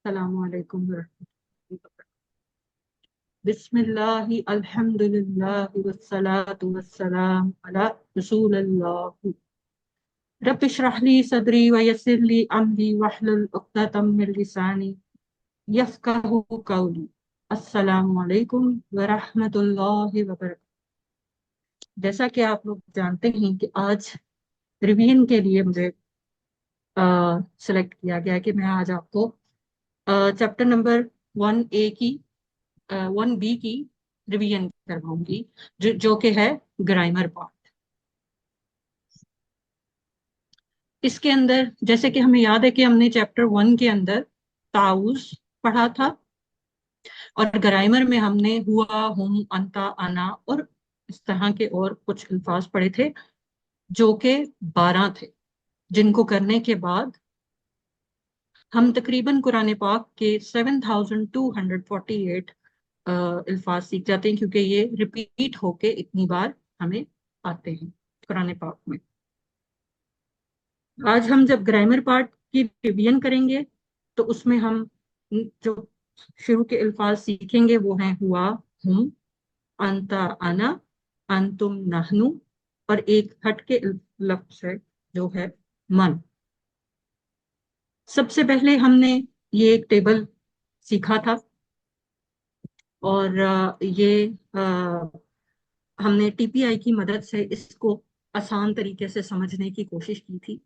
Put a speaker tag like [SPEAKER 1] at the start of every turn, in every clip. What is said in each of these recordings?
[SPEAKER 1] السلام علیکم ورحمۃ اللہ وبرکاتہ۔ بسم اللہ الحمدللہ والصلاة والسلام علی رسول اللہ۔ رب اشرح لی صدری ویسر لی امری واحلل عقدۃ من لسانی یفقہوا قولی۔ السلام علیکم ورحمۃ اللہ وبرکاتہ۔ جیسا کہ آپ لوگ جانتے ہیں کہ آج ریویژن کے لیے مجھے سلیکٹ کیا گیا کہ میں آج آپ کو چیپٹر نمبر 1A کی 1B کی ریویژن کرواؤں گی، جو کہ ہے گرامر پارٹ۔ اس کے اندر جیسے کہ ہمیں یاد ہے کہ ہم نے چیپٹر 1 کے اندر تعاوض پڑھا تھا، اور گرامر میں ہم نے ہوا، ہم، انتا، انا اور اس طرح کے اور کچھ الفاظ پڑھے تھے جو کہ 12 تھے، جن کو کرنے کے بعد ہم تقریباً قرآن پاک کے 7248 الفاظ سیکھ جاتے ہیں، کیونکہ یہ ریپیٹ ہو کے اتنی بار ہمیں آتے ہیں قرآن پاک میں۔ آج ہم جب گرامر پارٹ کی ریویژن کریں گے تو اس میں ہم جو شروع کے الفاظ سیکھیں گے وہ ہیں ہوا، ہم، انتا، انا، انتم، نحنو، اور ایک ہٹ کے لفظ ہے جو ہے من۔ سب سے پہلے ہم نے یہ ایک ٹیبل سیکھا تھا، اور یہ ہم نے ٹی پی آئی کی مدد سے اس کو آسان طریقے سے سمجھنے کی کوشش کی تھی۔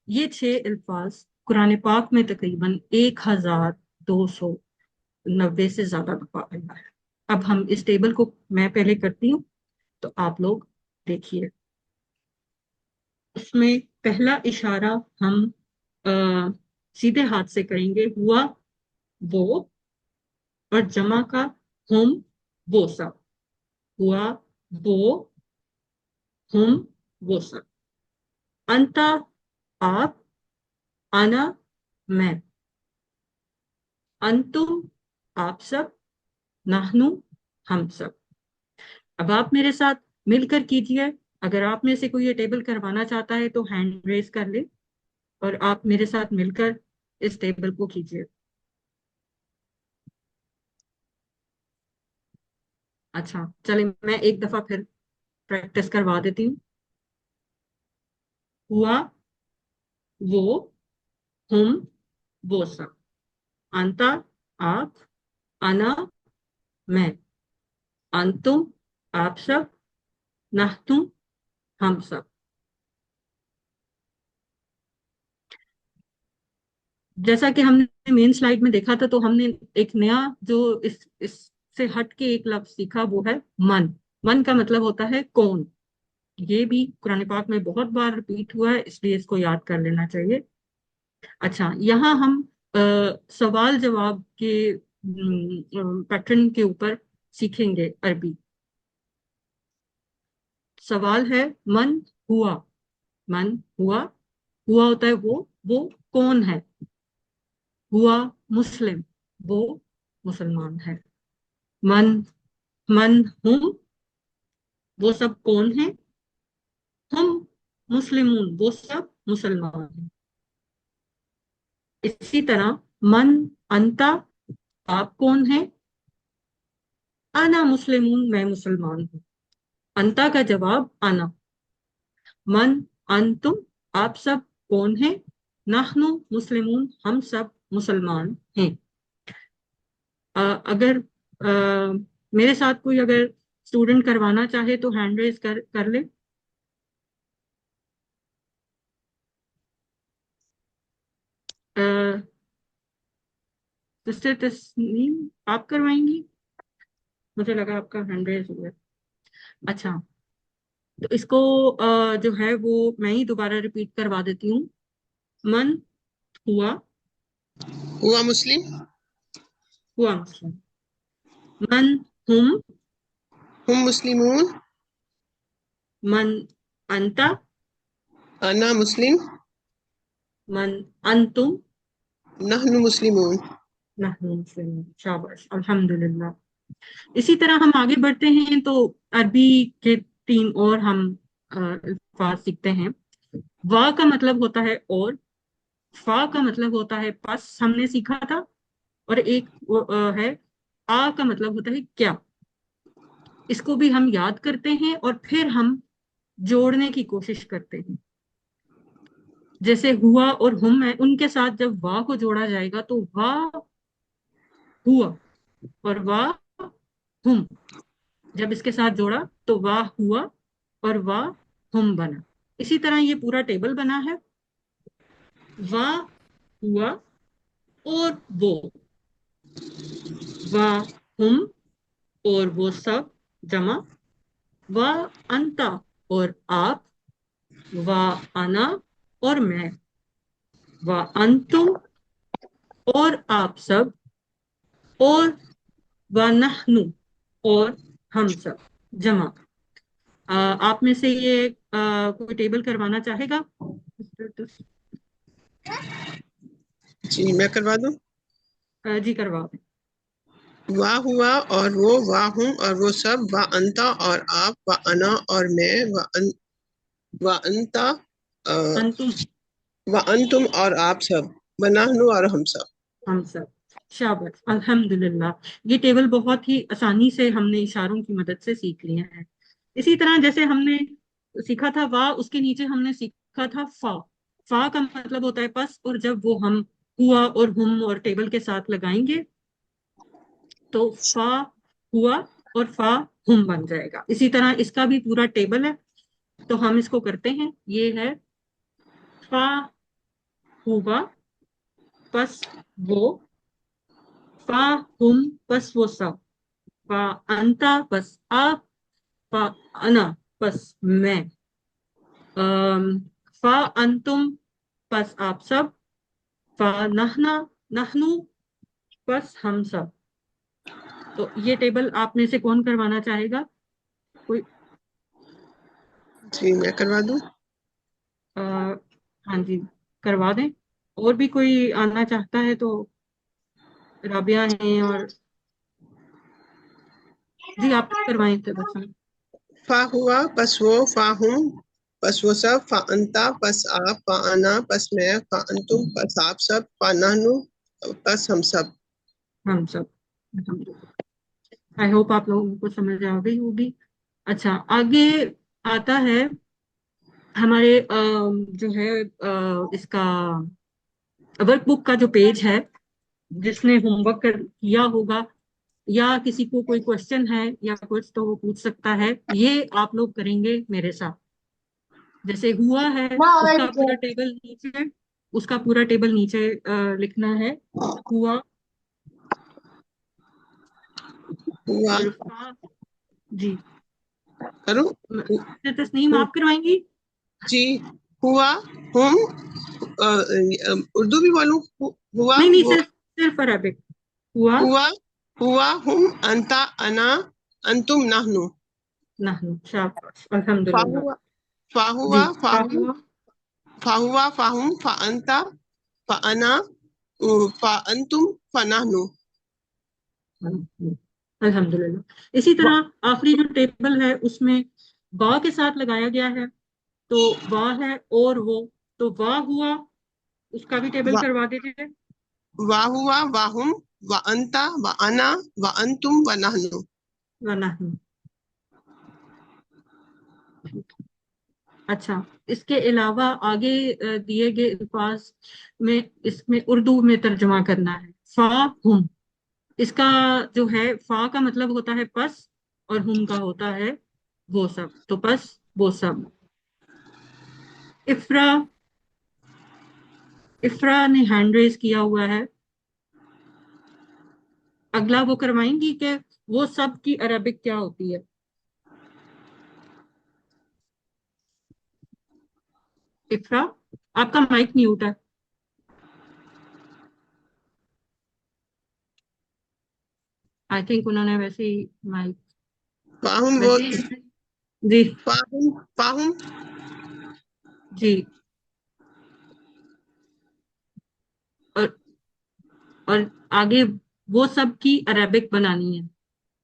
[SPEAKER 1] یہ 6 الفاظ قرآن پاک میں تقریباً 1290 سے زیادہ دفعہ آیا ہے۔ اب ہم اس ٹیبل کو میں پہلے کرتی ہوں تو آپ لوگ دیکھیے۔ اس میں پہلا اشارہ ہم سیدھے ہاتھ سے کریں گے، ہوا، وہ، اور جمع کا ہم، وہ سب، ہوا، وہ، ہم، وہ سب، انتا، آپ، انا، میں، انتم، آپ سب، نحنو، ہم سب۔ اب آپ میرے ساتھ مل کر کیجئے۔ اگر آپ میں سے کوئی یہ ٹیبل کروانا چاہتا ہے تو ہینڈ ریز کر لے اور آپ میرے ساتھ مل کر اس ٹیبل کو کیجئے۔ اچھا چلیں، میں ایک دفعہ پھر پریکٹس کروا دیتی ہوں۔ ہوا، وہ، ہم، وہ سب، انتا، آپ، انا، میں، انتم، آپ سب، نحتم، ہم سب۔ جیسا کہ ہم نے مین سلائیڈ میں دیکھا تھا تو ہم نے ایک نیا جو اس سے ہٹ کے ایک لفظ سیکھا وہ ہے من۔ من کا مطلب ہوتا ہے کون۔ یہ بھی قرآن پاک میں بہت بار ریپیٹ ہوا ہے، اس لیے اس کو یاد کر لینا چاہیے۔ اچھا، یہاں ہم سوال جواب کے پیٹرن کے اوپر سیکھیں گے عربی۔ سوال ہے من ہوا۔ من ہوا، ہوا ہوتا ہے وہ کون ہے؟ ہوا مسلم، وہ مسلمان ہے۔ من، من ہم، وہ سب کون ہیں؟ ہم مسلمون، وہ سب مسلمان ہیں۔ اسی طرح من انتا، آپ کون ہیں؟ انا مسلمون، میں مسلمان ہوں۔ انتا کا جواب انا۔ من انتم، آپ سب کون ہیں؟ نحنو مسلمون، ہم سب مسلمان ہیں۔ اگر میرے ساتھ کوئی اگر اسٹوڈنٹ کروانا چاہے تو ہینڈ ریز کر لے۔ سسٹر تسنیم، آپ کروائیں گی؟ مجھے لگا آپ کا ہینڈ ریز ہوا ہے۔ اچھا، تو اس کو جو ہے وہ میں ہی دوبارہ ریپیٹ کروا دیتی ہوں۔ من ہوا،
[SPEAKER 2] ہوا مسلم،
[SPEAKER 1] ہوا مسلم۔ من ہم،
[SPEAKER 2] ہم مسلمون،
[SPEAKER 1] من انتا،
[SPEAKER 2] انا مسلم،
[SPEAKER 1] من انتم،
[SPEAKER 2] نحن مسلمون۔
[SPEAKER 1] نحن مسلمون۔ شاباش، الحمدللہ۔ اسی طرح ہم آگے بڑھتے ہیں تو عربی کے 3 اور ہم الفاظ سیکھتے ہیں۔ وا کا مطلب ہوتا ہے اور، فا کا مطلب ہوتا ہے پس، ہم نے سیکھا تھا۔ اور ایک ہے آ کا مطلب ہوتا ہے کیا. اس کو بھی ہم یاد کرتے ہیں اور پھر ہم جوڑنے کی کوشش کرتے ہیں. جیسے ہوا اور ہم ہے، ان کے ساتھ جب وا کو جوڑا جائے گا تو وا ہوا اور وا ہم. جب اس کے ساتھ جوڑا تو وا ہوا اور وا ہم بنا. اسی طرح یہ پورا ٹیبل بنا ہے. وا ہوا اور وہ، وا ہم اور وہ سب جمع، وا انتا اور آپ، وا انا اور میں، وا انتم اور آپ سب، اور وا نحنو اور ہم سب جمع. آپ میں سے یہ کوئی ٹیبل کروانا چاہے گا؟
[SPEAKER 2] جی میں کروا دوں.
[SPEAKER 1] جی کروا دیں.
[SPEAKER 2] وا ہوا اور وہ، وا ہوں اور وہ سب، وا انتا اور آپ، وا انا اور میں، وا انتا
[SPEAKER 1] انتم،
[SPEAKER 2] وا انتم اور آپ سب، ونحن اور ہم سب.
[SPEAKER 1] ہم سب. شاباش، الحمدللہ. یہ ٹیبل بہت ہی آسانی سے ہم نے اشاروں کی مدد سے سیکھ لیا ہے. اسی طرح جیسے ہم نے سیکھا تھا وا، اس کے نیچے ہم نے سیکھا تھا فا. فا کا مطلب ہوتا ہے پس، اور جب وہ ہم ہوا اور ہم اور ٹیبل کے ساتھ لگائیں گے تو فا ہوا اور فا ہم بن جائے گا. اسی طرح اس کا بھی پورا ٹیبل ہے تو ہم اس کو کرتے ہیں. یہ ہے فا ہوا پس وہ، فا ہم پس وہ سب، فا انتا پس آپ، فا انا پس میں، فا انتم پس آپ سب، فا نحنو پس ہم سب. تو یہ ٹیبل آپ میں سے کون کروانا چاہے گا؟ کوئی
[SPEAKER 2] جی میں کروا دوں.
[SPEAKER 1] ہاں جی کروا دیں. اور بھی کوئی آنا چاہتا ہے تو رابعہ ہیں اور جی آپ کروائیں تھے بس.
[SPEAKER 2] فا ہوا پس وہ، فا ہوں پس وہ سب، فا انتا پس آپ، فا انا پس میں، فا انتم پس آپ سب، فا نحنو پس ہم سب.
[SPEAKER 1] ہم سب. آئی ہوپ آپ لوگوں کو سمجھ آ گئی ہوگی. اچھا آگے آتا ہے ہمارے جو ہے اس کا ورک بک کا جو پیج ہے، جس نے ہوم ورک کیا ہوگا یا کسی کو کوئی کوشچن ہے یا کچھ تو وہ پوچھ سکتا ہے. یہ آپ لوگ کریں گے میرے ساتھ. جیسے ہوا ہے اس کا پورا ٹیبل نیچے، اس کا پورا ٹیبل نیچے لکھنا ہے. ہوا
[SPEAKER 2] ہوا
[SPEAKER 1] اور جی
[SPEAKER 2] کروں.
[SPEAKER 1] تسنیم آپ کروائیں گی.
[SPEAKER 2] جی ہوا ہم، اردو بھی بولوں؟ ہوا
[SPEAKER 1] نہیں نہیں،
[SPEAKER 2] وہ،
[SPEAKER 1] صرف عربک. ہوا
[SPEAKER 2] ہوا ہوا ہم، انتا انا، انتم نحنو.
[SPEAKER 1] نحن. شاباش،
[SPEAKER 2] فا
[SPEAKER 1] الحمدللہ.
[SPEAKER 2] ہوا، فا ہوا،
[SPEAKER 1] جی
[SPEAKER 2] فا ہوں، فا ہوا، فا ہم، فا انتا، فا انا، فا انتم، فا نحنو.
[SPEAKER 1] الحمدللہ. اسی طرح آخری جو ٹیبل ہے اس میں با کے ساتھ لگایا گیا ہے. تو وا ہے اور وہ، تو وا ہوا اس کا بھی ٹیبل کروا دیجیے.
[SPEAKER 2] وا ہوا، وا ہم، وا انتا، وا انا، وا انتم، وا نحنو.
[SPEAKER 1] نحن. اچھا اس کے علاوہ آگے دیے گئے الفاظ میں اس میں اردو میں ترجمہ کرنا ہے. فا ہم، اس کا جو ہے فا کا مطلب ہوتا ہے پس اور ہم کا ہوتا ہے وہ سب. تو پس وہ سب. افرا، افرا نے ہینڈ ریز کیا ہوا ہے. اگلا وہ کروائیں گی کہ وہ سب کی عربک کیا ہوتی ہے. افرا آپ کا مائک میوٹ ہے. آئی تھنک انہوں نے ویسے ہی مائک
[SPEAKER 2] فاہم وہ،
[SPEAKER 1] ویسے ہی. جی
[SPEAKER 2] فاہم، فاہم.
[SPEAKER 1] جی. اور اور آگے وہ سب کی عربک بنانی ہے.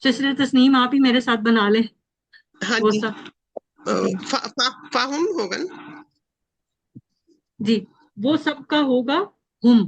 [SPEAKER 1] سسٹر تسنیم آپ ہی میرے ساتھ بنا لیں
[SPEAKER 2] ہاں
[SPEAKER 1] وہ
[SPEAKER 2] جی.
[SPEAKER 1] سب. جی
[SPEAKER 2] فاہم ہوگا نا.
[SPEAKER 1] جی وہ سب کا ہوگا ہم.